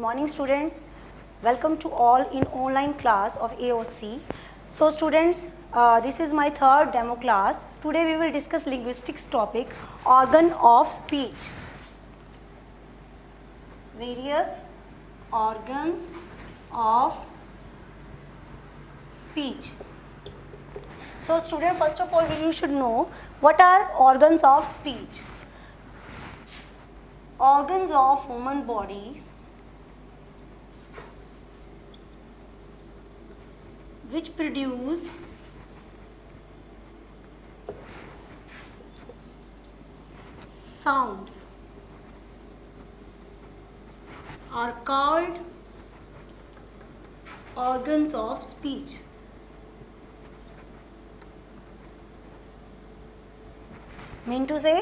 morning students. Welcome to all in online class of AOC. So students, this is my third demo class. Today we will discuss linguistics topic, organ of speech. Various organs of speech. So student, first of all you should know what are organs of speech. Organs of human bodies which produce sounds are called organs of speech. Mean to say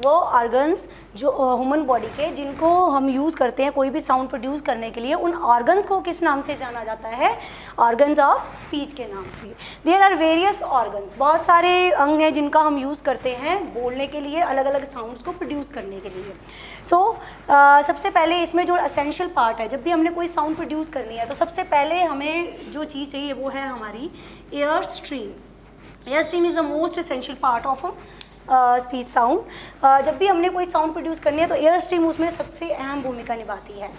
वो organs जो human body के जिनको हम use करते हैं कोई भी sound produce करने के लिए, उन ऑर्गन्स को किस नाम से जाना जाता है? ऑर्गन्स ऑफ स्पीच के नाम से. देयर आर वेरियस ऑर्गन्स, बहुत सारे अंग हैं जिनका हम यूज़ करते हैं बोलने के लिए, अलग अलग साउंड्स को प्रोड्यूस करने के लिए. सबसे पहले इसमें जो असेंशियल पार्ट है, जब भी हमने कोई साउंड प्रोड्यूस करनी है तो सबसे पहले हमें जो चीज़ चाहिए वो है हमारी air stream. Air stream is the most essential part of speech sound. जब भी हमने कोई साउंड प्रोड्यूस करनी है तो एयर स्ट्रीम उसमें सबसे अहम भूमिका निभाती है.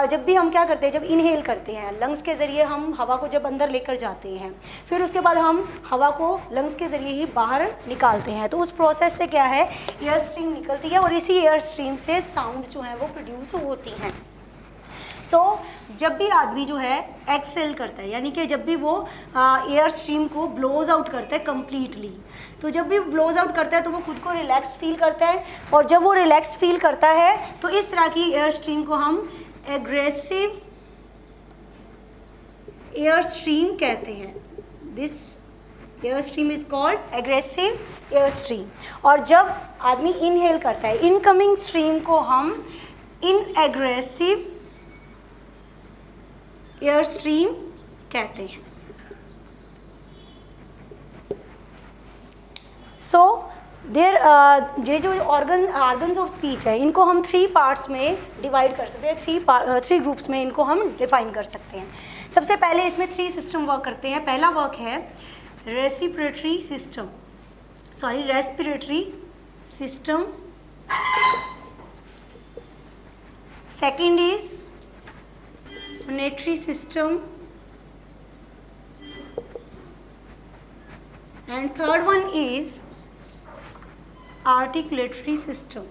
जब भी हम क्या करते हैं, जब इनहेल करते हैं लंग्स के ज़रिए, हम हवा को जब अंदर लेकर जाते हैं, फिर उसके बाद हम हवा को लंग्स के ज़रिए ही बाहर निकालते हैं, तो उस प्रोसेस से क्या है, एयर स्ट्रीम निकलती है और इसी एयर स्ट्रीम से साउंड जो है वो प्रोड्यूस होती हैं. जब भी आदमी जो है एक्सेल करता है, यानी कि जब भी वो एयर स्ट्रीम को ब्लोज आउट करता है कम्प्लीटली, तो जब भी ब्लोज आउट करता है तो वो खुद को रिलैक्स फील करता है, और जब वो रिलैक्स फील करता है तो इस तरह की एयर स्ट्रीम को हम एग्रेसिव एयर स्ट्रीम कहते हैं. This air stream is called aggressive air stream. और जब आदमी इनहेल करता है, इनकमिंग स्ट्रीम को हम इनएग्रेसिव एयर स्ट्रीम कहते हैं. ये जो ऑर्गन्स ऑफ स्पीच है, इनको हम 3 पार्ट्स में डिवाइड कर सकते हैं, 3 ग्रुप्स में इनको हम डिफाइन कर सकते हैं. सबसे पहले इसमें 3 सिस्टम वर्क करते हैं. पहला वर्क है respiratory system. Second is phonatory system, and third one is articulatory system.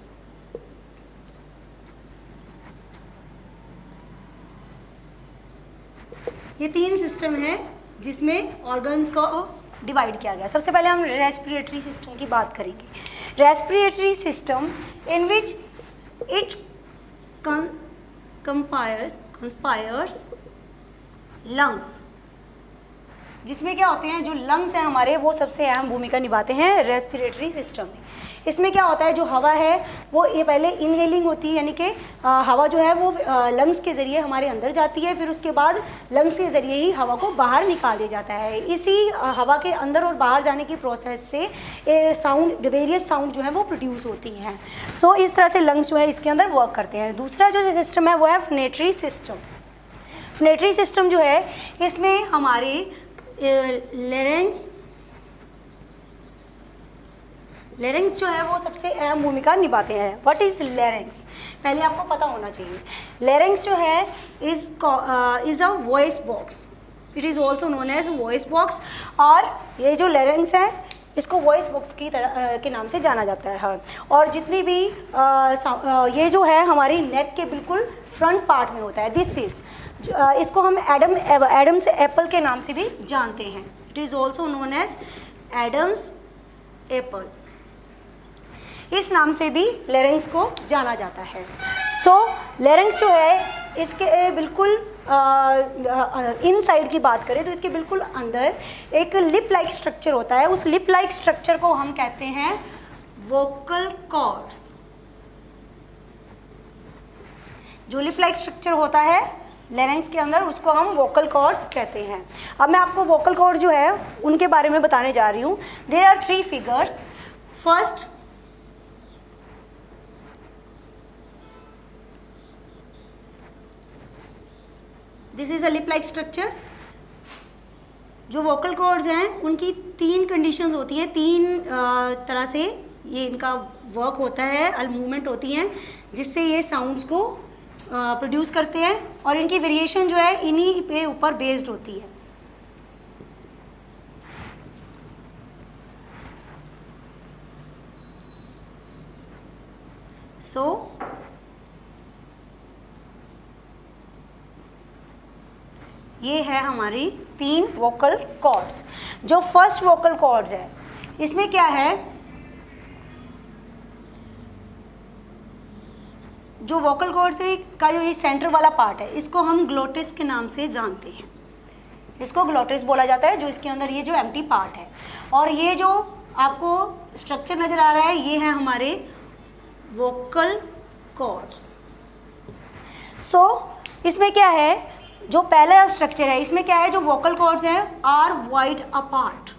ये 3 सिस्टम है जिसमें ऑर्गन्स को डिवाइड किया गया. सबसे पहले हम रेस्पिरेटरी सिस्टम की बात करेंगे. Respiratory system in which it conspires lungs, जिसमें क्या होते हैं, जो लंग्स हैं हमारे वो सबसे अहम भूमिका निभाते हैं रेस्पिरेटरी सिस्टम में. इसमें क्या होता है, जो हवा है वो ये पहले इनहेलिंग होती है, यानी कि हवा जो है वो लंग्स के ज़रिए हमारे अंदर जाती है, फिर उसके बाद लंग्स के ज़रिए ही हवा को बाहर निकाल दिया जाता है. इसी हवा के अंदर और बाहर जाने की प्रोसेस से वेरियस साउंड जो है वो प्रोड्यूस होती हैं. इस तरह से लंग्स जो है इसके अंदर वर्क करते हैं. दूसरा जो सिस्टम है वो है फोनेटरी सिस्टम. फोनेटरी सिस्टम जो है इसमें हमारे लेरेंक्स जो है वो सबसे अहम भूमिका निभाते हैं. व्हाट इज़ लेरेंक्स, पहले आपको पता होना चाहिए. लेरेंक्स जो है is a voice box. It is also known as voice box. और ये जो लेरेंक्स है इसको वॉइस बॉक्स की तरह के नाम से जाना जाता है. और जितनी भी ये जो है हमारी नेक के बिल्कुल फ्रंट पार्ट में होता है. दिस इज़ इसको हम एडम्स एप्पल के नाम से भी जानते हैं. It is also known as Adam's apple. इस नाम से भी लेरेंक्स को जाना जाता है. लेरेंक्स जो है इसके बिल्कुल इन साइड की बात करें तो इसके बिल्कुल अंदर एक लिप लाइक स्ट्रक्चर होता है. उस लिप लाइक स्ट्रक्चर को हम कहते हैं वोकल कॉर्ड्स. जो लिप लाइक स्ट्रक्चर होता है लेरेंक्स के अंदर उसको हम वोकल कॉर्ड्स कहते हैं. अब मैं आपको वोकल कॉर्ड्स जो है उनके बारे में बताने जा रही हूँ. There are 3 figures. First this is a lip like structure. जो वोकल कॉर्ड्स हैं उनकी 3 कंडीशंस होती हैं, 3 तरह से ये इनका वर्क होता है, मूवमेंट होती हैं जिससे ये साउंड्स को प्रोड्यूस करते हैं, और इनकी वेरिएशन जो है इन्हीं पे ऊपर बेस्ड होती है। सो ये है हमारी 3 वोकल कॉर्ड्स। जो फर्स्ट वोकल कॉर्ड्स है इसमें क्या है, जो वोकल कॉर्ड्स का जो ये सेंटर वाला पार्ट है इसको हम ग्लोटिस के नाम से जानते हैं। इसको ग्लोटिस बोला जाता है, जो इसके अंदर ये जो एम्प्टी पार्ट है। और ये जो आपको स्ट्रक्चर नज़र आ रहा है ये है हमारे वोकल कॉर्ड्स। सो इसमें क्या है, जो पहला स्ट्रक्चर है इसमें क्या है, जो वोकल कॉर्ड्स हैं are wide apart.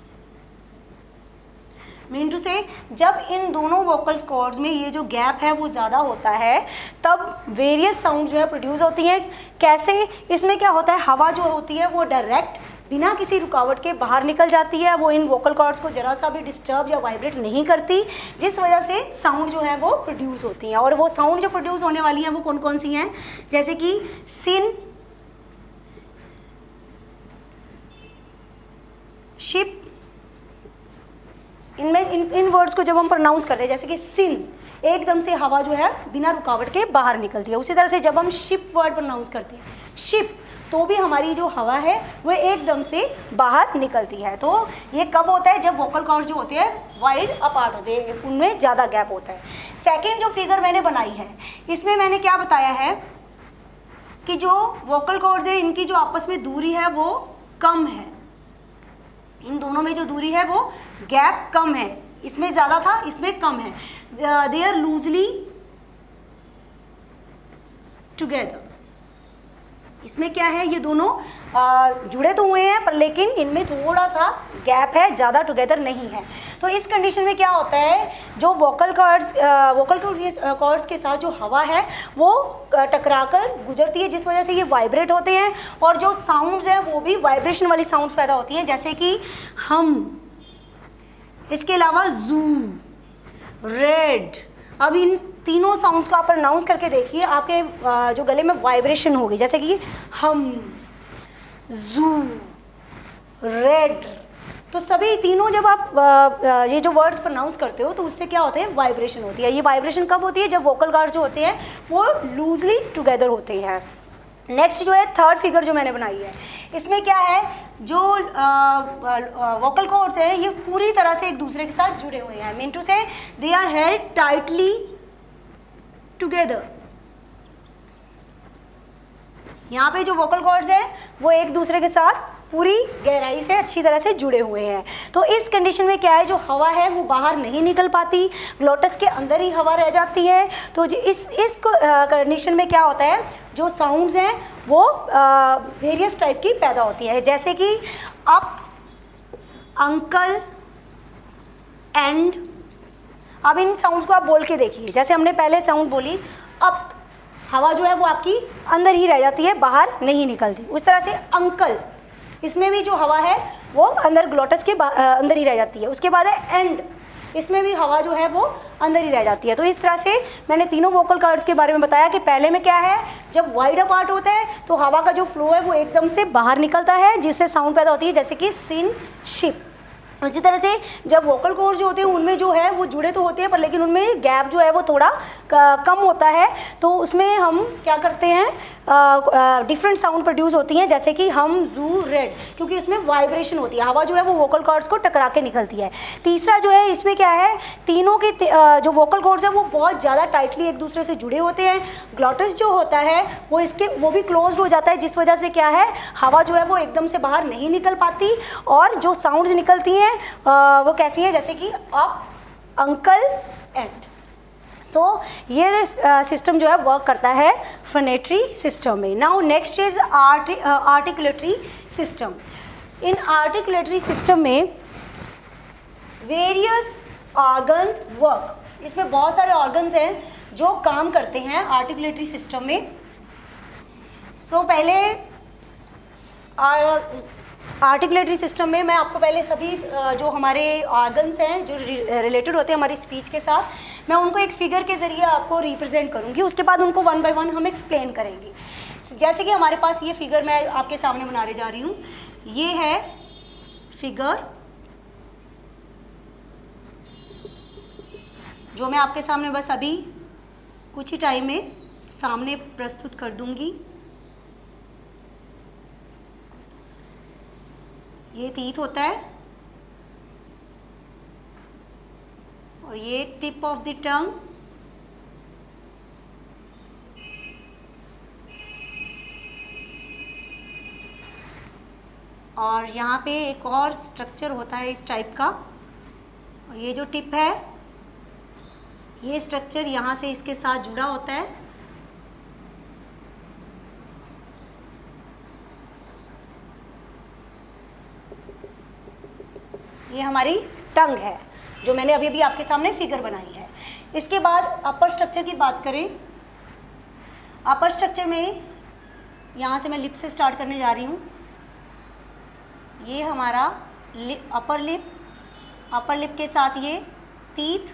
Mean to say जब इन दोनों वोकल कॉर्ड्स में ये जो गैप है वो ज़्यादा होता है तब वेरियस साउंड जो है प्रोड्यूस होती हैं। कैसे, इसमें क्या होता है, हवा जो होती है वो डायरेक्ट बिना किसी रुकावट के बाहर निकल जाती है, वो इन वोकल कॉर्ड्स को जरा सा भी डिस्टर्ब या वाइब्रेट नहीं करती, जिस वजह से साउंड जो है वो प्रोड्यूस होती हैं। और वो साउंड जो प्रोड्यूस होने वाली हैं वो कौन कौन सी हैं, जैसे कि सिन, शिप। इनमें इन वर्ड्स को जब हम प्रोनाउंस करते हैं, जैसे कि सिन, एकदम से हवा जो है बिना रुकावट के बाहर निकलती है। उसी तरह से जब हम शिप वर्ड प्रोनाउंस करते हैं, शिप, तो भी हमारी जो हवा है वो एकदम से बाहर निकलती है। तो ये कब होता है, जब वोकल कॉर्ड्स जो होते हैं वाइड अपार्ट होते हैं, उनमें ज़्यादा गैप होता है। सेकेंड जो फिगर मैंने बनाई है इसमें मैंने क्या बताया है कि जो वोकल कॉर्ड्स है इनकी जो आपस में दूरी है वो कम है। इन दोनों में जो दूरी है वो गैप कम है, इसमें ज़्यादा था इसमें कम है। They are loosely together. इसमें क्या है, ये दोनों जुड़े तो हुए हैं पर लेकिन इनमें थोड़ा सा गैप है, ज़्यादा टुगेदर नहीं है। तो इस कंडीशन में क्या होता है, जो वोकल कॉर्ड्स के साथ जो हवा है वो टकराकर गुजरती है, जिस वजह से ये वाइब्रेट होते हैं और जो साउंड्स हैं वो भी वाइब्रेशन वाली साउंड्स पैदा होती हैं, जैसे कि हम, इसके अलावा जू, रेड। अब इन तीनों साउंड्स को आप प्रोनाउंस करके देखिए, आपके जो गले में वाइब्रेशन होगी, जैसे कि हम, जू, रेड। तो सभी तीनों जब आप ये जो वर्ड्स प्रोनाउंस करते हो तो उससे क्या होता है, वाइब्रेशन होती है। ये वाइब्रेशन कब होती है, जब वोकल कॉर्ड्स जो होते हैं वो लूजली टुगेदर होते हैं। नेक्स्ट जो है थर्ड फिगर जो मैंने बनाई है, इसमें क्या है, जो वोकल कॉर्ड्स हैं ये पूरी तरह से एक दूसरे के साथ जुड़े हुए हैं। Mean to say they are held tightly together. यहाँ पे जो वोकल कॉर्ड्स हैं वो एक दूसरे के साथ पूरी गहराई से अच्छी तरह से जुड़े हुए हैं। तो इस कंडीशन में क्या है, जो हवा है वो बाहर नहीं निकल पाती, ग्लोटस के अंदर ही हवा रह जाती है। तो इस कंडीशन में क्या होता है, जो साउंड्स हैं वो वेरियस टाइप की पैदा होती है, जैसे कि अप, अंकल, एंड। अब इन साउंड्स को आप बोल के देखिए, जैसे हमने पहले साउंड बोली अप, हवा जो है वो आपकी अंदर ही रह जाती है, बाहर नहीं निकलती। उस तरह से अंकल, इसमें भी जो हवा है वो अंदर ग्लोटस के अंदर ही रह जाती है। उसके बाद है एंड, इसमें भी हवा जो है वो अंदर ही रह जाती है। तो इस तरह से मैंने तीनों वोकल कॉर्ड्स के बारे में बताया कि पहले में क्या है, जब वाइड अपार्ट होता है तो हवा का जो फ्लो है वो एकदम से बाहर निकलता है, जिससे साउंड पैदा होती है, जैसे कि सिन, शिप। उसी तरह से जब वोकल कॉर्ड्स जो होते हैं उनमें जो है वो जुड़े तो होते हैं पर लेकिन उनमें गैप जो है वो थोड़ा कम होता है, तो उसमें हम क्या करते हैं, डिफरेंट साउंड प्रोड्यूस होती हैं, जैसे कि हम, जू, रेड, क्योंकि उसमें वाइब्रेशन होती है, हवा जो है वो वोकल कॉर्ड्स को टकरा के निकलती है। तीसरा जो है, इसमें क्या है, तीनों के जो वोकल कॉर्ड्स हैं वो बहुत ज़्यादा टाइटली एक दूसरे से जुड़े होते हैं। ग्लोटस जो होता है वो भी क्लोज्ड हो जाता है, जिस वजह से क्या है, हवा जो है वो एकदम से बाहर नहीं निकल पाती और जो साउंड्स निकलती हैं वो कैसी है, जैसे कि अप, अंकल, एंड। सो ये सिस्टम जो है वर्क करता है फोनेटरी सिस्टम में। Now next is articulatory system. इन आर्टिकुलेटरी सिस्टम में वेरियस ऑर्गन्स वर्क। इसमें बहुत सारे ऑर्गन्स हैं जो काम करते हैं आर्टिकुलेटरी सिस्टम में। सो पहले आर्टिकुलेटरी सिस्टम में मैं आपको पहले सभी जो हमारे ऑर्गन्स हैं जो रिलेटेड होते हैं हमारी स्पीच के साथ, मैं उनको एक फिगर के ज़रिए आपको रिप्रेजेंट करूँगी, उसके बाद उनको वन बाय वन हम एक्सप्लेन करेंगे। जैसे कि हमारे पास ये फिगर मैं आपके सामने बनाने जा रही हूँ, ये है फिगर जो मैं आपके सामने बस अभी कुछ ही टाइम में सामने प्रस्तुत कर दूँगी। ये टीथ होता है और ये टिप ऑफ द टंग, और यहाँ पे एक और स्ट्रक्चर होता है इस टाइप का, और ये जो टिप है ये स्ट्रक्चर यहाँ से इसके साथ जुड़ा होता है। ये हमारी टंग है जो मैंने अभी अभी आपके सामने फिगर बनाई है। इसके बाद अपर स्ट्रक्चर की बात करें, अपर स्ट्रक्चर में यहाँ से मैं लिप से स्टार्ट करने जा रही हूँ। ये हमारा अपर लिप के साथ ये टीथ,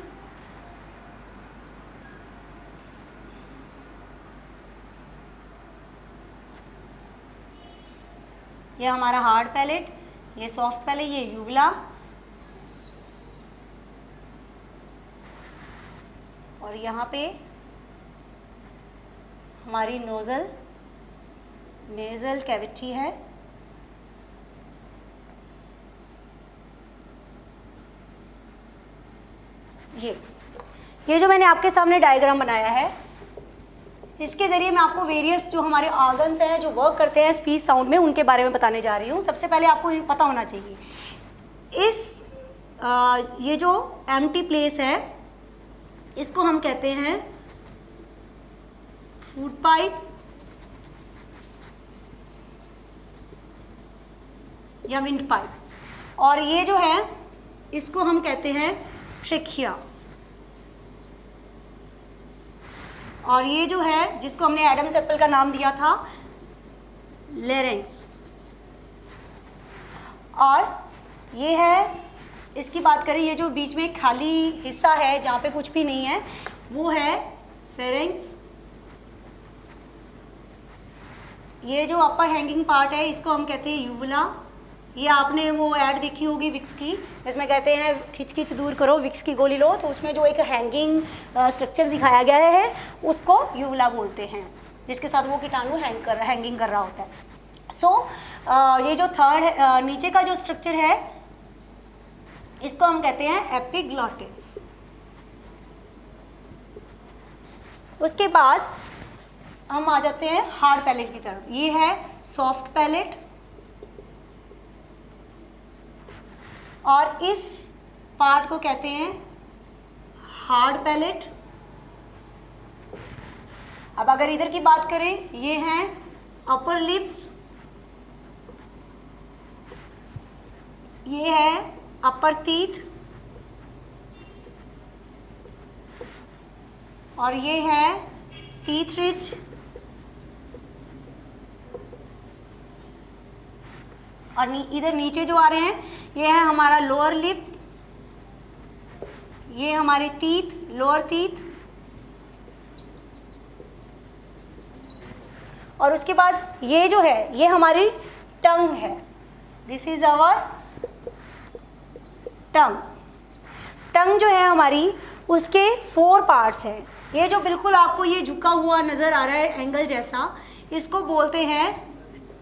ये हमारा हार्ड पैलेट, ये सॉफ्ट पैलेट, ये यूवला, और यहाँ पे हमारी नेज़ल कैविटी है। ये जो मैंने आपके सामने डायग्राम बनाया है, इसके ज़रिए मैं आपको वेरियस जो हमारे ऑर्गन्स हैं जो वर्क करते हैं स्पीच साउंड में, उनके बारे में बताने जा रही हूँ। सबसे पहले आपको पता होना चाहिए ये जो एम्प्टी प्लेस है इसको हम कहते हैं फूड पाइप या विंड पाइप, और ये जो है इसको हम कहते हैं ट्रेकिया, और ये जो है जिसको हमने एडम्स एप्पल का नाम दिया था लेरेंक्स, और ये है, इसकी बात करें ये जो बीच में खाली हिस्सा है जहाँ पे कुछ भी नहीं है वो है फेरेंक्स। ये जो अपर हैंगिंग पार्ट है इसको हम कहते हैं यूवुला। ये आपने वो ऐड देखी होगी विक्स की, इसमें कहते हैं खिंच खिंच दूर करो विक्स की गोली लो, तो उसमें जो एक हैंगिंग स्ट्रक्चर दिखाया गया है उसको यूवुला बोलते हैं, जिसके साथ वो कीटाणु हैंगिंग कर रहा होता है। ये जो थर्ड है, नीचे का जो स्ट्रक्चर है इसको हम कहते हैं एपिग्लॉटिस। उसके बाद हम आ जाते हैं हार्ड पैलेट की तरफ। ये है सॉफ्ट पैलेट, और इस पार्ट को कहते हैं हार्ड पैलेट। अब अगर इधर की बात करें, ये हैं अपर लिप्स, ये है अपर टीथ, और ये है टीथ रिज, और इधर नीचे जो आ रहे हैं ये है हमारा लोअर लिप, ये हमारे टीथ, लोअर टीथ, और उसके बाद ये जो है ये हमारी टंग है। दिस इज आवर टंग जो है हमारी, उसके 4 पार्ट्स हैं। ये जो बिल्कुल आपको ये झुका हुआ नज़र आ रहा है एंगल जैसा, इसको बोलते हैं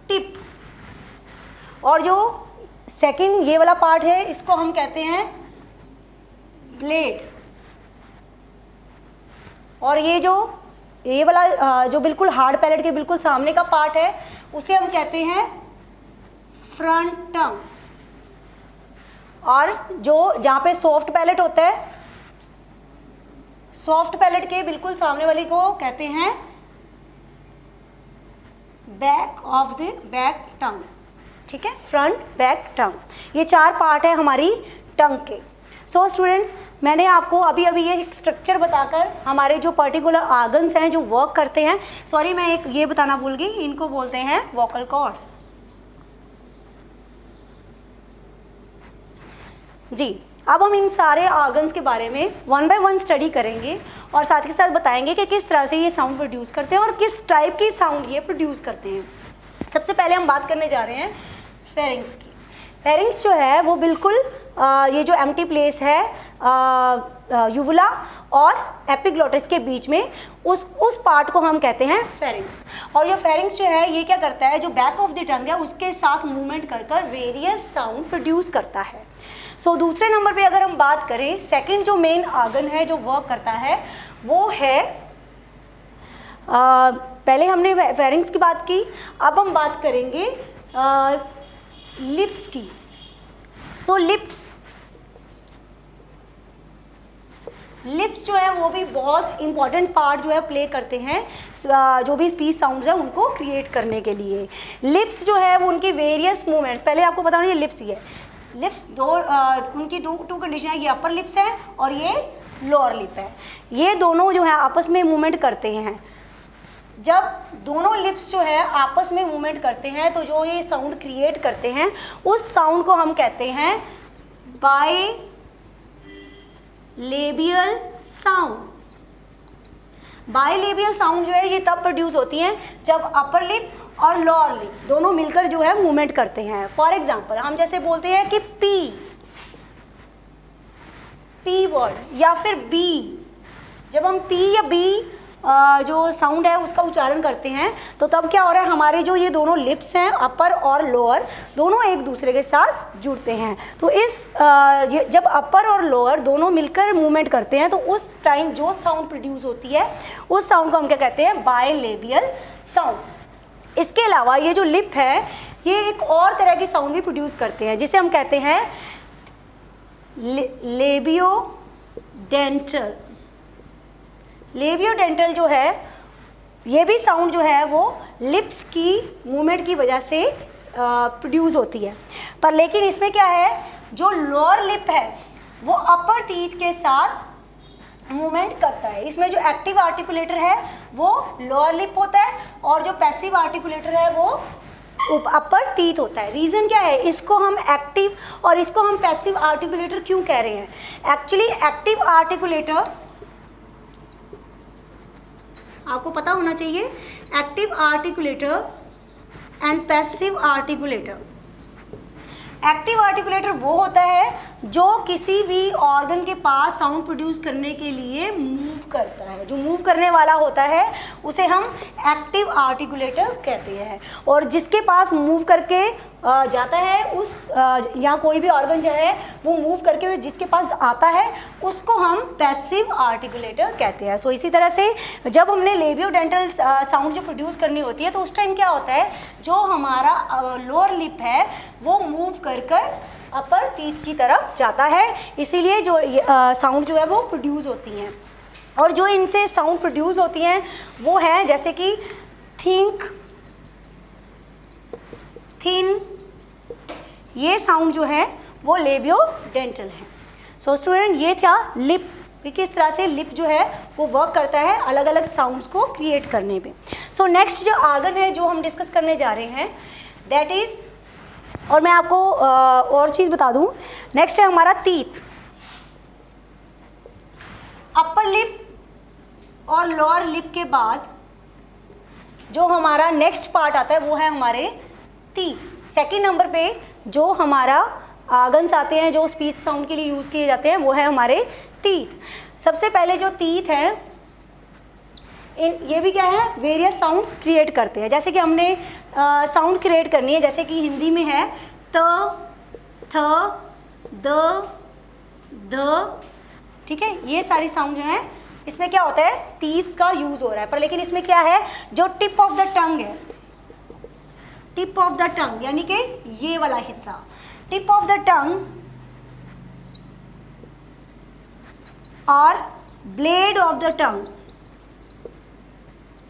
टिप, और जो सेकंड ये वाला पार्ट है इसको हम कहते हैं ब्लेड, और ये वाला जो बिल्कुल हार्ड पैलेट के बिल्कुल सामने का पार्ट है उसे हम कहते हैं फ्रंट टंग, और जो जहाँ पे सॉफ्ट पैलेट होता है, सॉफ्ट पैलेट के बिल्कुल सामने वाली को कहते हैं बैक ऑफ द बैक टंग। ठीक है, फ्रंट बैक टंग, ये 4 पार्ट है हमारी टंग के। सो स्टूडेंट्स, मैंने आपको अभी ये स्ट्रक्चर बताकर हमारे जो पर्टिकुलर ऑर्गन्स हैं जो वर्क करते हैं, सॉरी मैं एक ये बताना भूल गई, इनको बोलते हैं वोकल कॉर्ड्स। जी, अब हम इन सारे ऑर्गन्स के बारे में वन बाय वन स्टडी करेंगे और साथ ही साथ बताएंगे कि किस तरह से ये साउंड प्रोड्यूस करते हैं और किस टाइप की साउंड ये प्रोड्यूस करते हैं। सबसे पहले हम बात करने जा रहे हैं फेरिंग्स की। फेरिंग्स जो है वो बिल्कुल ये जो एम्प्टी प्लेस है यूवुला और एपिग्लोटिस के बीच में उस पार्ट को हम कहते हैं फेरिंग्स। और ये फेरिंग्स जो है ये क्या करता है, जो बैक ऑफ द टंग है उसके साथ मूवमेंट कर कर वेरियस साउंड प्रोड्यूस करता है। सो दूसरे नंबर पे अगर हम बात करें, सेकंड जो मेन ऑर्गन है जो वर्क करता है वो है पहले हमने फेरिंग्स की बात की, अब हम बात करेंगे लिप्स की। सो लिप्स जो है वो भी बहुत इंपॉर्टेंट पार्ट जो है प्ले करते हैं जो भी स्पीच साउंड्स है उनको क्रिएट करने के लिए। लिप्स जो है वो उनकी वेरियस मूवमेंट्स, पहले आपको बताना ये लिप्स ही है। लिप्स उनकी टू कंडीशन है, ये अपर लिप्स है और ये लोअर लिप है। ये दोनों जो है आपस में मूवमेंट करते हैं। जब दोनों लिप्स जो है आपस में मूवमेंट करते हैं तो जो ये साउंड क्रिएट करते हैं उस साउंड को हम कहते हैं बाइलेबियल साउंड। बाइलेबियल साउंड जो है ये तब प्रोड्यूस होती हैं जब अपर लिप और लोअर लिप दोनों मिलकर जो है मूवमेंट करते हैं। फॉर एग्जांपल हम जैसे बोलते हैं कि पी वर्ड या फिर बी, जब हम पी या बी जो साउंड है उसका उच्चारण करते हैं तो तब क्या हो रहा है, हमारे जो ये दोनों लिप्स हैं अपर और लोअर दोनों एक दूसरे के साथ जुड़ते हैं। तो जब अपर और लोअर दोनों मिलकर मूवमेंट करते हैं तो उस टाइम जो साउंड प्रोड्यूस होती है उस साउंड को हम क्या कहते हैं, बाइलेबियल साउंड। इसके अलावा ये जो लिप है ये एक और तरह की साउंड भी प्रोड्यूस करते हैं जिसे हम कहते हैं लेबियोडेंटल। लेबियोडेंटल जो है ये भी साउंड जो है वो लिप्स की मूवमेंट की वजह से प्रोड्यूस होती है। पर लेकिन इसमें क्या है, जो लोअर लिप है वो अपर टीथ के साथ मूवमेंट करता है। इसमें जो एक्टिव आर्टिकुलेटर है वो लोअर लिप होता है और जो पैसिव आर्टिकुलेटर है वो अपर टीथ होता है। रीज़न क्या है, इसको हम एक्टिव और इसको हम पैसिव आर्टिकुलेटर क्यों कह रहे हैं? एक्चुअली एक्टिव आर्टिकुलेटर आपको पता होना चाहिए, active articulator and passive articulator. Active articulator वो होता है जो किसी भी ऑर्गन के पास साउंड प्रोड्यूस करने के लिए मूव करता है। जो मूव करने वाला होता है उसे हम एक्टिव आर्टिकुलेटर कहते हैं। और जिसके पास मूव करके जाता है उस या कोई भी ऑर्गन जो है वो मूव करके जिसके पास आता है उसको हम पैसिव आर्टिकुलेटर कहते हैं। सो इसी तरह से जब हमने लेबियोडेंटल साउंड जो प्रोड्यूस करनी होती है तो उस टाइम क्या होता है, जो हमारा लोअर लिप है वो मूव कर कर अपर टीथ की तरफ जाता है, इसीलिए जो साउंड जो है वो प्रोड्यूस होती हैं। और जो इनसे साउंड प्रोड्यूस होती हैं वो है जैसे कि थिंक, थिन, ये साउंड जो है वो लेबियोडेंटल है। सो स्टूडेंट ये था लिप, किस तरह से लिप जो है वो वर्क करता है अलग अलग साउंड्स को क्रिएट करने में। सो नेक्स्ट जो ऑर्गन है जो हम डिस्कस करने जा रहे हैं दैट इज़, और मैं आपको और चीज़ बता दूं, नेक्स्ट है हमारा टीथ। अपर लिप और लोअर लिप के बाद जो हमारा नेक्स्ट पार्ट आता है वो है हमारे टीथ। सेकंड नंबर पे जो हमारा ऑर्गन्स आते हैं जो स्पीच साउंड के लिए यूज़ किए जाते हैं वो है हमारे टीथ। सबसे पहले जो टीथ हैं ये भी क्या है, वेरियस साउंड्स क्रिएट करते हैं। जैसे कि हमने साउंड क्रिएट करनी है, जैसे कि हिंदी में है त, थ, द, ध, ठीक है, ये सारी साउंड जो है इसमें क्या होता है, टीथ का यूज़ हो रहा है। पर लेकिन इसमें क्या है, जो टिप ऑफ द टंग है, टिप ऑफ द टंग यानी कि ये वाला हिस्सा, टिप ऑफ द टंग और blade of the tongue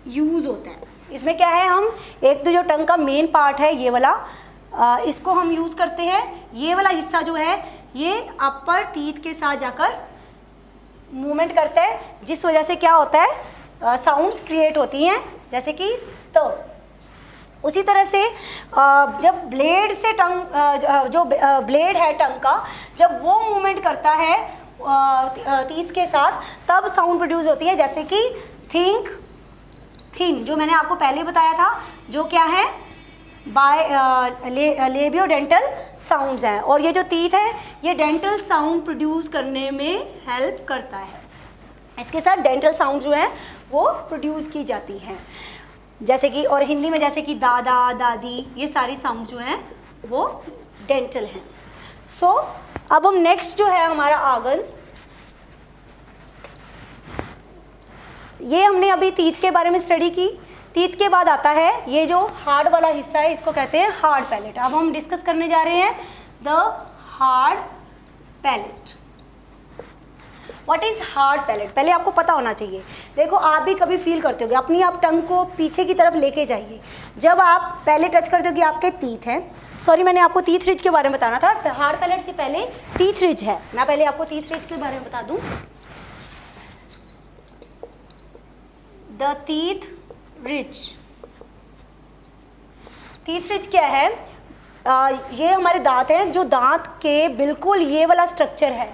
use होता है। इसमें क्या है, हम एक तो जो टंग का मेन पार्ट है ये वाला, इसको हम यूज़ करते हैं। ये वाला हिस्सा जो है ये अपर टीथ के साथ जाकर मूवमेंट करता है, जिस वजह से क्या होता है, साउंड्स क्रिएट होती हैं, जैसे कि तो उसी तरह से जब ब्लेड से टंग जो ब्लेड है टंग का, जब वो मूवमेंट करता है टीथ के साथ, तब साउंड प्रोड्यूस होती है, जैसे कि थिंक, थिन, जो मैंने आपको पहले बताया था, जो क्या है लेबियोडेंटल साउंड्स हैं। और ये जो टीथ है ये डेंटल साउंड प्रोड्यूस करने में हेल्प करता है। इसके साथ डेंटल साउंड जो है वो प्रोड्यूस की जाती हैं, जैसे कि, और हिंदी में जैसे कि दादा, दादी, ये सारी साउंड जो हैं वो डेंटल हैं। सो अब हम नेक्स्ट जो है हमारा ऑर्गन्स, ये हमने अभी टीथ के बारे में स्टडी की। टीथ के बाद आता है ये जो हार्ड वाला हिस्सा है, इसको कहते हैं हार्ड पैलेट। अब हम डिस्कस करने जा रहे हैं the hard palate. What is hard palate, पहले आपको पता होना चाहिए। देखो, आप भी कभी फील करते होगे, अपनी आप टंग को पीछे की तरफ लेके जाइए। जब आप पहले टच करते हो कि आपके टीथ हैं, सॉरी मैंने आपको टीथ रिज के बारे में बताना था, हार्ड पैलेट से पहले टीथ रिज है। मैं पहले आपको टीथ रिज के बारे में बता दूं। The teeth ridge, teeth ridge क्या है? ये हमारे दांत हैं, जो दांत के बिल्कुल ये वाला स्ट्रक्चर है,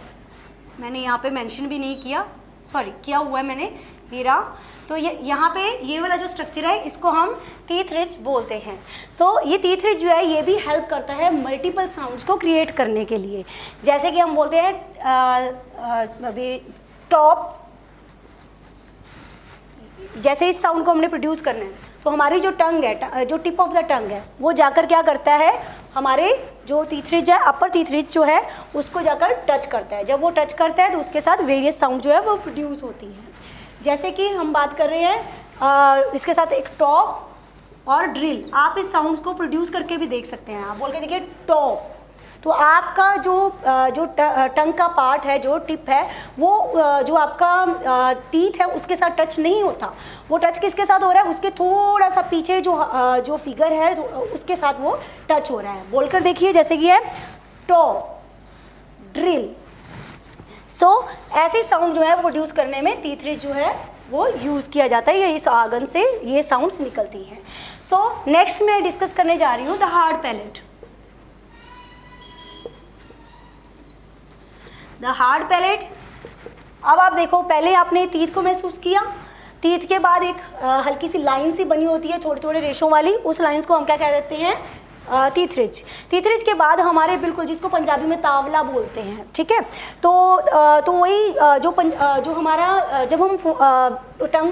मैंने यहाँ पे मेंशन भी नहीं किया, सॉरी किया हुआ है मैंने, ये रहा। तो ये यहाँ पे ये वाला जो स्ट्रक्चर है इसको हम टीथ रिज बोलते हैं। तो ये टीथ रिज जो है ये भी हेल्प करता है मल्टीपल साउंड्स को क्रिएट करने के लिए। जैसे कि हम बोलते हैं अभी टॉप, जैसे इस साउंड को हमने प्रोड्यूस करना है तो हमारी जो टंग है, जो टिप ऑफ द टंग है, वो जाकर क्या करता है, हमारे जो टीथ रिज है, अपर टीथ रिज जो है उसको जाकर टच करता है। जब वो टच करता है तो उसके साथ वेरियस साउंड जो है वो प्रोड्यूस होती है। जैसे कि हम बात कर रहे हैं इसके साथ एक टॉप और ड्रिल, आप इस साउंड्स को प्रोड्यूस करके भी देख सकते हैं। आप बोल के देखिए टॉप, तो आपका जो टंग का पार्ट है, जो टिप है, वो जो आपका टीथ है उसके साथ टच नहीं होता। वो टच किसके साथ हो रहा है, उसके थोड़ा सा पीछे जो फिगर है उसके साथ वो टच हो रहा है। बोलकर देखिए, जैसे कि है टॉप, ड्रिल। सो ऐसे साउंड जो है वो प्रोड्यूस करने में टीथ रिज जो है वो यूज़ किया जाता है, ये इस ऑर्गन से ये साउंड्स निकलती हैं। सो नेक्स्ट मैं डिस्कस करने जा रही हूँ the hard palate. The hard palate, अब आप देखो, पहले आपने टीथ को महसूस किया, टीथ के बाद एक हल्की सी लाइन सी बनी होती है, थोड़े थोड़े रेशों वाली, उस लाइंस को हम क्या कह देते हैं, टीथ रिज। टीथ रिज के बाद हमारे बिल्कुल, जिसको पंजाबी में तावला बोलते हैं, ठीक है। तो वही जो हमारा, जब हम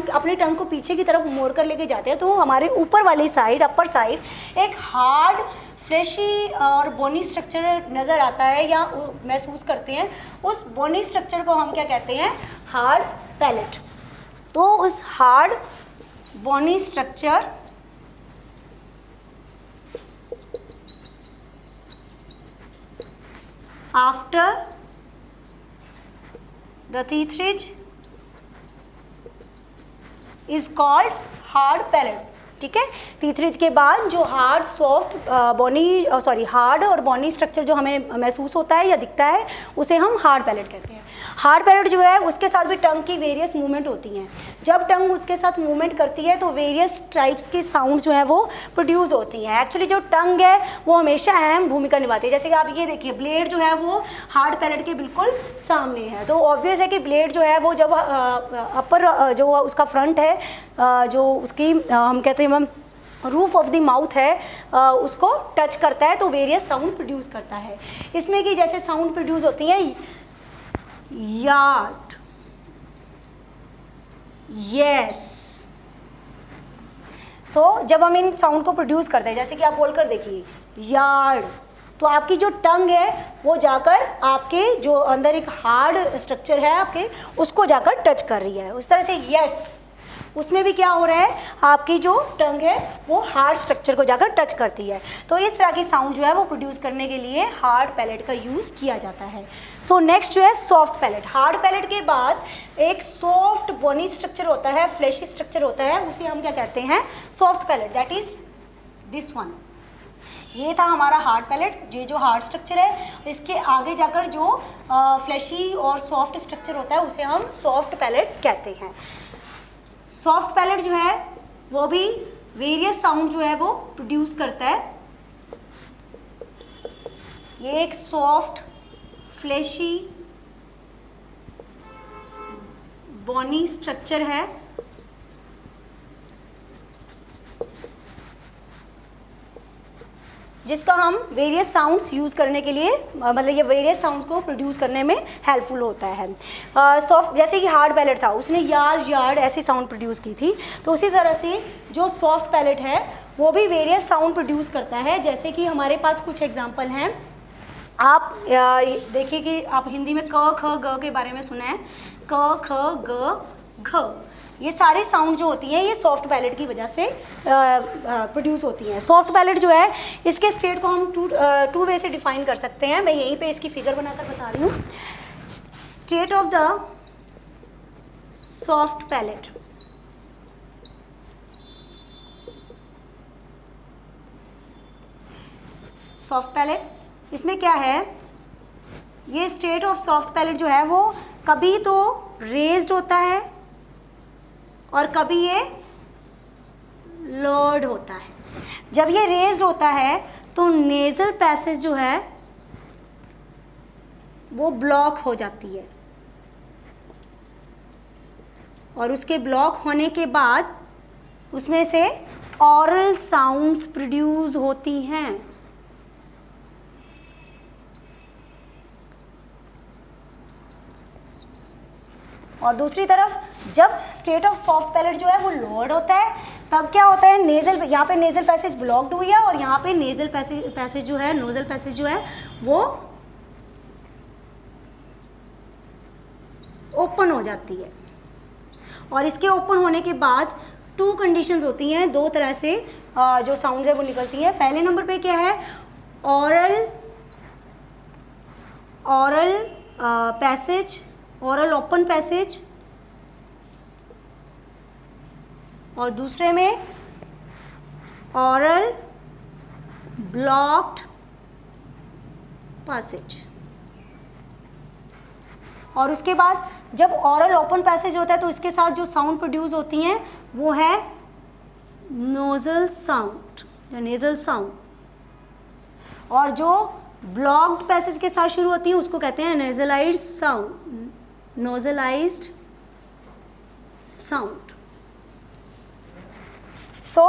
अपने टंग को पीछे की तरफ मोड़ कर लेके जाते हैं तो हमारे ऊपर वाली साइड, अपर साइड, एक हार्ड फ्लैशी और बोनी स्ट्रक्चर नज़र आता है या महसूस करते हैं। उस बोनी स्ट्रक्चर को हम क्या कहते हैं, हार्ड पैलेट। तो उस hard bony structure after the teeth ridge is called hard palate, ठीक है। टीथ रिज के बाद जो हार्ड, सॉफ्ट, हार्ड और बोनी स्ट्रक्चर जो हमें महसूस होता है या दिखता है, उसे हम हार्ड पैलेट कहते हैं। हार्ड पैलेट जो है उसके साथ भी टंग की वेरियस मूवमेंट होती हैं। जब टंग उसके साथ मूवमेंट करती है तो वेरियस टाइप्स की साउंड जो है वो प्रोड्यूस होती हैं। एक्चुअली जो टंग है वो हमेशा अहम भूमिका निभाती है। जैसे कि आप ये देखिए, ब्लेड जो है वो हार्ड पैलेट के बिल्कुल सामने है, तो ऑब्वियस है कि ब्लेड जो है वो जब अपर जो उसका फ्रंट है, जो उसकी हम कहते हैं रूफ ऑफ द माउथ है, उसको टच करता है तो वेरियस साउंड प्रोड्यूस करता है। इसमें कि जैसे साउंड प्रोड्यूस होती है यार्ड, यस। सो जब हम इन साउंड को प्रोड्यूस करते हैं, जैसे कि आप बोलकर देखिए यार्ड, तो आपकी जो टंग है वो जाकर आपके जो अंदर एक हार्ड स्ट्रक्चर है आपके, उसको जाकर टच कर रही है। उस तरह से यस, उसमें भी क्या हो रहा है, आपकी जो टंग है वो हार्ड स्ट्रक्चर को जाकर टच करती है। तो इस तरह की साउंड जो है वो प्रोड्यूस करने के लिए हार्ड पैलेट का यूज़ किया जाता है। सो नेक्स्ट जो है सॉफ्ट पैलेट। हार्ड पैलेट के बाद एक सॉफ्ट बोनी स्ट्रक्चर होता है, फ्लैशी स्ट्रक्चर होता है, उसे हम क्या कहते हैं, soft palate, that is this one. ये था हमारा हार्ड पैलेट, ये जो हार्ड स्ट्रक्चर है, इसके आगे जाकर जो फ्लैशी और सॉफ्ट स्ट्रक्चर होता है उसे हम सॉफ्ट पैलेट कहते हैं। सॉफ्ट पैलेट जो है वो भी वेरियस साउंड जो है वो प्रोड्यूस करता है। ये एक सॉफ्ट फ्लैशी बॉनी स्ट्रक्चर है जिसका हम वेरियस साउंड्स यूज़ करने के लिए मतलब ये वेरियस साउंड्स को प्रोड्यूस करने में हेल्पफुल होता है। सॉफ्ट जैसे कि हार्ड पैलेट था, उसने यार्ड यार्ड ऐसी साउंड प्रोड्यूस की थी, तो उसी तरह से जो सॉफ्ट पैलेट है वो भी वेरियस साउंड प्रोड्यूस करता है। जैसे कि हमारे पास कुछ एग्जांपल हैं, आप देखिए कि आप हिंदी में क ख ग के बारे में सुना है, क ख ग घ, ये सारी साउंड जो होती हैं ये सॉफ्ट पैलेट की वजह से प्रोड्यूस होती हैं। सॉफ्ट पैलेट जो है इसके स्टेट को हम टू वे से डिफाइन कर सकते हैं। मैं यहीं पे इसकी फिगर बनाकर बता रही हूँ। State of the soft palate, soft palate इसमें क्या है, ये स्टेट ऑफ सॉफ्ट पैलेट जो है वो कभी तो रेज्ड होता है और कभी ये लोड होता है। जब ये रेज्ड होता है तो नेजल पैसेज जो है वो ब्लॉक हो जाती है और उसके ब्लॉक होने के बाद उसमें से ऑरल साउंड्स प्रोड्यूस होती हैं। और दूसरी तरफ जब स्टेट ऑफ सॉफ्ट पैलेट जो है वो लोड होता है तब क्या होता है, नेजल, यहाँ पे नेजल पैसेज ब्लॉक्ड हुई है और यहाँ पे नेजल पैसेज जो है, नोजल पैसेज जो है वो ओपन हो जाती है। और इसके ओपन होने के बाद टू कंडीशंस होती हैं, दो तरह से जो साउंड्स है वो निकलती हैं। पहले नंबर पे क्या है, oral passage, oral open passage, और दूसरे में ऑरल ब्लॉक्ड पैसेज। और उसके बाद जब ऑरल ओपन पैसेज होता है तो इसके साथ जो साउंड प्रोड्यूस होती हैं वो है नोजल साउंड या नेजल साउंड, और जो ब्लॉक्ड पैसेज के साथ शुरू होती हैं उसको कहते हैं नेजलाइज्ड साउंड, नोजलाइज्ड साउंड। सो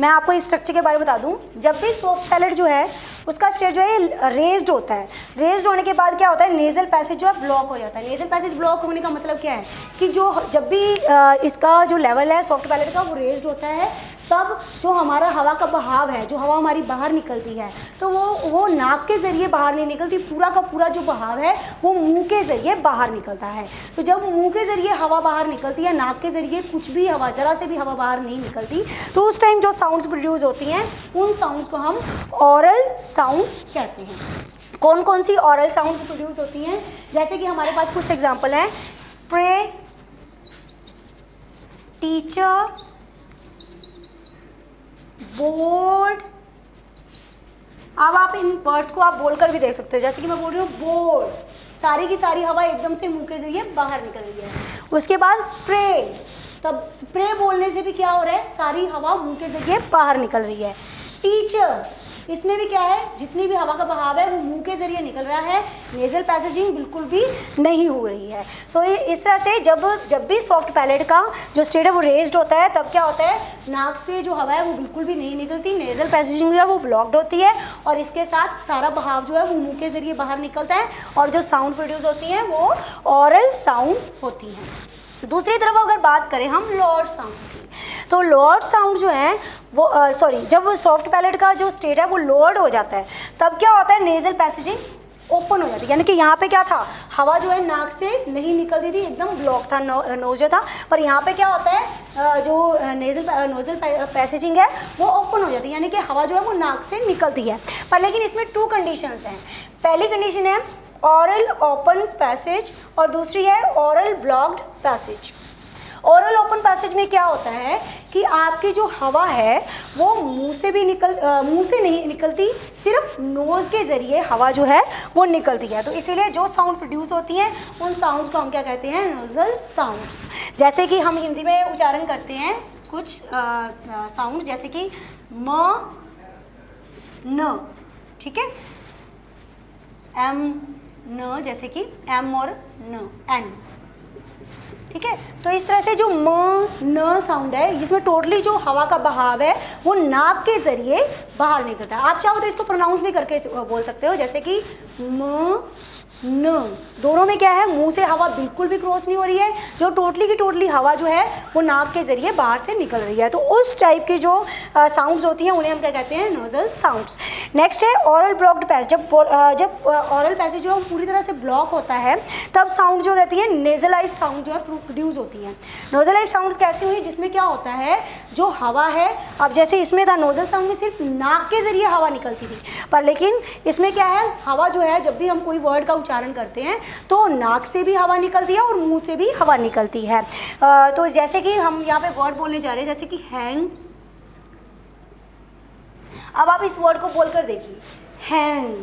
मैं आपको इस स्ट्रक्चर के बारे में बता दूं, जब भी सॉफ्ट पैलेट जो है उसका स्टेट जो है रेज्ड होता है, रेज्ड होने के बाद क्या होता है, नेजल पैसेज जो है ब्लॉक हो जाता है। नेजल पैसेज ब्लॉक होने का मतलब क्या है कि जो जब भी इसका जो लेवल है सॉफ्ट पैलेट का वो रेज्ड होता है तब जो हमारा हवा का बहाव है, जो हवा हमारी बाहर निकलती है तो वो नाक के ज़रिए बाहर नहीं निकलती, पूरा का पूरा जो बहाव है वो मुंह के ज़रिए बाहर निकलता है। तो जब मुंह के ज़रिए हवा बाहर निकलती है, नाक के ज़रिए कुछ भी हवा, ज़रा से भी हवा बाहर नहीं निकलती, तो उस टाइम जो साउंड्स प्रोड्यूस होती हैं उन साउंड्स को हम ऑरल साउंड्स कहते हैं। कौन कौन सी ऑरल साउंड्स प्रोड्यूस होती हैं, जैसे कि हमारे पास कुछ एग्जाम्पल हैं, स्प्रे, टीचर, बोर्ड। अब आप इन वर्ड्स को आप बोलकर भी देख सकते हो, जैसे कि मैं बोल रही हूँ बोर्ड, सारी की सारी हवा एकदम से मुंह के जरिए बाहर निकल रही है। उसके बाद स्प्रे, तब स्प्रे बोलने से भी क्या हो रहा है, सारी हवा मुंह के जरिए बाहर निकल रही है। टीचर, इसमें भी क्या है, जितनी भी हवा का बहाव है वो मुंह के जरिए निकल रहा है, नेजल पैसेजिंग बिल्कुल भी नहीं हो रही है। सो इस तरह से जब भी सॉफ्ट पैलेट का जो स्टेट है वो रेज्ड होता है तब क्या होता है, नाक से जो हवा है वो बिल्कुल भी नहीं निकलती, नेजल पैसेजिंग जो है वो ब्लॉक्ड होती है और इसके साथ सारा बहाव जो है वो मुंह के जरिए बाहर निकलता है और जो साउंड प्रोड्यूस होती हैं वो ऑरल साउंड्स होती हैं। दूसरी तरफ अगर बात करें हम लोअर साउंड्स की, तो लोअर साउंड जो है वो जब सॉफ्ट पैलेट का जो स्टेट है वो लोअर्ड हो जाता है तब क्या होता है, नेजल पैसेजिंग ओपन हो जाती है, यानी कि यहाँ पे क्या था, हवा जो है नाक से नहीं निकलती थी, एकदम ब्लॉक था नोज जो था, पर यहाँ पे क्या होता है, जो नोजल पैसेजिंग है वो ओपन हो जाती है, यानी कि हवा जो है वो नाक से निकलती है। पर लेकिन इसमें टू कंडीशंस हैं। पहली कंडीशन है ऑरल ओपन पैसेज और दूसरी है oral blocked passage. Oral open passage में क्या होता है कि आपकी जो हवा है वो मुंह से नहीं निकलती, सिर्फ नोज़ के ज़रिए हवा जो है वो निकलती है। तो इसीलिए जो साउंड प्रोड्यूस होती हैं उन साउंड्स को हम क्या कहते हैं, नोजल साउंड्स। जैसे कि हम हिंदी में उच्चारण करते हैं कुछ साउंड जैसे कि म, न, ठीक है, एम, न, जैसे कि एम और न, एन, ठीक है। तो इस तरह से जो म, न साउंड है, जिसमें टोटली जो हवा का बहाव है वो नाक के जरिए बाहर निकलता है। आप चाहो तो इसको प्रोनाउंस भी करके बोल सकते हो, जैसे कि म, न, दोनों में क्या है, मुंह से हवा बिल्कुल भी क्रॉस नहीं हो रही है, जो टोटली की टोटली हवा जो है वो नाक के जरिए बाहर से निकल रही है। तो उस टाइप की जो साउंड्स होती हैं उन्हें हम क्या कहते हैं, नोजल साउंड्स। नेक्स्ट है ऑरल ब्लॉक्ड पैसेज। जब ऑरल पैसेज जो पूरी तरह से ब्लॉक होता है तब साउंड जो रहती है नेजलाइज साउंड जो है प्रोड्यूस होती है। नोजलाइज साउंड्स कैसी हुई, जिसमें क्या होता है, जो हवा है, अब जैसे इसमें था नोजल साउंड में सिर्फ नाक के जरिए हवा निकलती थी, पर लेकिन इसमें क्या है, हवा जो है जब भी हम कोई वर्ड का उच्चारण करते हैं तो नाक से भी हवा निकलती है और मुंह से भी हवा निकलती है। तो जैसे कि हम यहाँ पे वर्ड बोलने जा रहे हैं, जैसे कि हैंग। अब आप इस वर्ड को बोलकर देखिए, हैंग।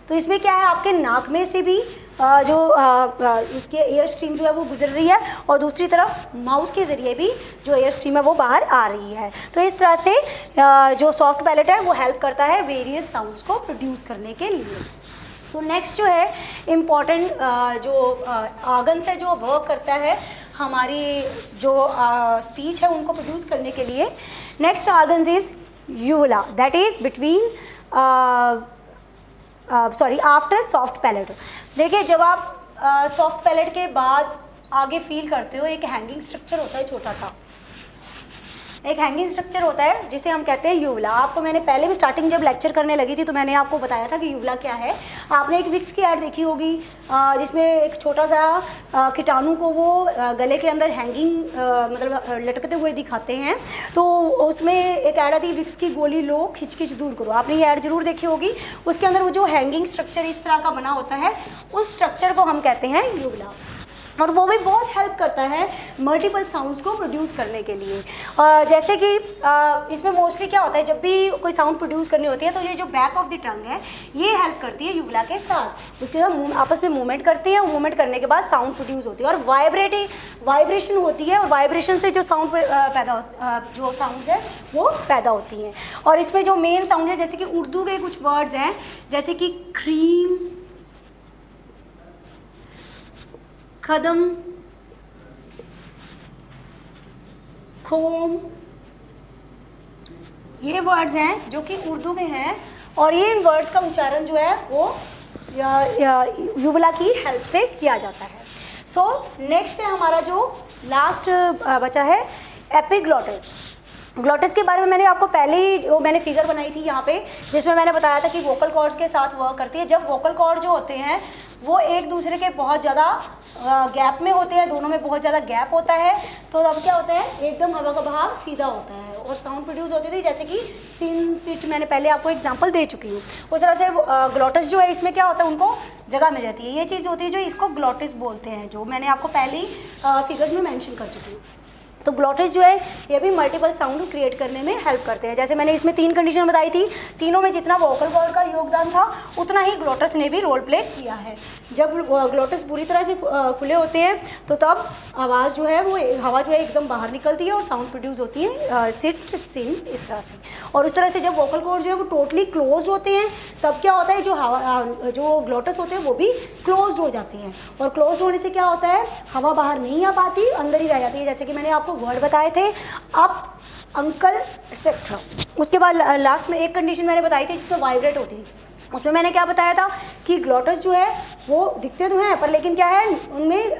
तो इसमें क्या है, आपके नाक में से भी उसके एयर स्ट्रीम जो है वो गुजर रही है और दूसरी तरफ माउथ के ज़रिए भी जो एयर स्ट्रीम है वो बाहर आ रही है। तो इस तरह से जो सॉफ्ट पैलेट है वो हेल्प करता है वेरियस साउंड्स को प्रोड्यूस करने के लिए। सो नेक्स्ट जो है इम्पॉर्टेंट जो ऑर्गन्स है जो वर्क करता है हमारी जो स्पीच है उनको प्रोड्यूस करने के लिए। Next organs is uvula, that is between after soft palate. देखिए, जब आप सॉफ्ट पैलेट के बाद आगे फील करते हो, एक हैंगिंग स्ट्रक्चर होता है, छोटा सा एक हैंगिंग स्ट्रक्चर होता है जिसे हम कहते हैं यूवुला। आपको मैंने पहले भी स्टार्टिंग जब लेक्चर करने लगी थी तो मैंने आपको बताया था कि यूवुला क्या है। आपने एक विक्स की ऐड देखी होगी जिसमें एक छोटा सा कीटाणु को वो गले के अंदर हैंगिंग मतलब लटकते हुए दिखाते हैं। तो उसमें एक ऐड आती है, विक्स की गोली लो खिंच खिंच दूर करो, आपने ये ऐड जरूर देखी होगी। उसके अंदर वो जो हैंगिंग स्ट्रक्चर इस तरह का बना होता है, उस स्ट्रक्चर को हम कहते हैं यूवुला, और वो भी बहुत हेल्प करता है मल्टीपल साउंड्स को प्रोड्यूस करने के लिए। जैसे कि इसमें मोस्टली क्या होता है, जब भी कोई साउंड प्रोड्यूस करनी होती है तो ये जो बैक ऑफ द टंग है ये हेल्प करती है यूवुला के साथ, उसके साथ आपस में मूवमेंट करती है, मूवमेंट करने के बाद साउंड प्रोड्यूस होती है और वाइब्रेशन होती है, और वाइब्रेशन से जो साउंड जो साउंड्स है वो पैदा होती हैं। और इसमें जो मेन साउंड है, जैसे कि उर्दू के कुछ वर्ड्स हैं, जैसे कि क्रीम, कदम, खोम, ये वर्ड्स हैं जो कि उर्दू के हैं, और ये इन वर्ड्स का उच्चारण जो है वो यूवुला की हेल्प से किया जाता है। सो नेक्स्ट है हमारा जो लास्ट बचा है एपिग्लॉटिस। ग्लॉटिस के बारे में मैंने आपको पहले ही जो मैंने फिगर बनाई थी यहाँ पे, जिसमें मैंने बताया था कि वोकल कॉर्ड्स के साथ वर्क करती है। जब वोकल कॉर्ड जो होते हैं वो एक दूसरे के बहुत ज़्यादा गैप में होते हैं, दोनों में बहुत ज़्यादा गैप होता है, तो अब क्या होता है, एकदम हवा का बहाव सीधा होता है और साउंड प्रोड्यूस होती थी, जैसे कि सिन, सिट, मैंने पहले आपको एग्जांपल दे चुकी हूँ। उस तरह से ग्लॉटिस जो है इसमें क्या होता है, उनको जगह मिल जाती है। ये चीज़ होती है जो इसको ग्लॉटिस बोलते हैं, जो मैंने आपको पहले ही फिगर्स में मेंशन कर चुकी हूँ। तो ग्लॉटिस जो है ये भी मल्टीपल साउंड क्रिएट करने में हेल्प करते हैं। जैसे मैंने इसमें 3 कंडीशन बताई थी, तीनों में जितना वोकल कॉर्ड का योगदान था उतना ही ग्लॉटिस ने भी रोल प्ले किया है। जब ग्लॉटिस पूरी तरह से खुले होते हैं तो तब आवाज़ जो है वो हवा जो है एकदम बाहर निकलती है और साउंड प्रोड्यूस होती है सिट, सिन, इस तरह से। और उस तरह से जब वोकल कॉर्ड जो है वो टोटली क्लोज होते हैं तब क्या होता है, जो हवा जो ग्लॉटिस होते हैं वो भी क्लोज्ड हो जाती हैं, और क्लोज्ड होने से क्या होता है, हवा बाहर नहीं आ पाती, अंदर ही रह जाती है। जैसे कि मैंने आपको वर्ड बताए थे, अप, अंकल, एक्सेट्रा। उसके बाद लास्ट में एक कंडीशन मैंने बताई थी जिसमें वाइब्रेट होती है। उसमें मैंने क्या बताया था कि ग्लॉटिस जो है वो दिखते तो हैं पर लेकिन क्या है, उनमें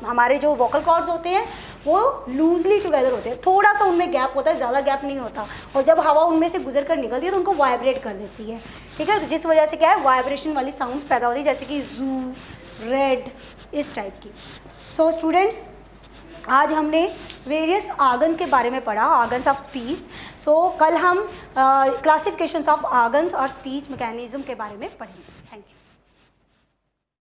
हमारे जो वोकल कॉर्ड्स होते हैं वो लूजली टुगेदर होते हैं, थोड़ा सा उनमें गैप होता है, ज़्यादा गैप नहीं होता, और जब हवा उनमें से गुजर कर निकलती है तो उनको वाइब्रेट कर देती है। ठीक है, तो जिस वजह से क्या है, वाइब्रेशन वाली साउंड्स पैदा होती है, जैसे कि जू, रेड, इस टाइप की। सो स्टूडेंट्स, आज हमने वेरियस ऑर्गन्स के बारे में पढ़ा, ऑर्गन्स ऑफ स्पीच। सो कल हम क्लासिफिकेशंस ऑफ ऑर्गन्स और स्पीच मैकेनिज्म के बारे में पढ़ेंगे। Thank you.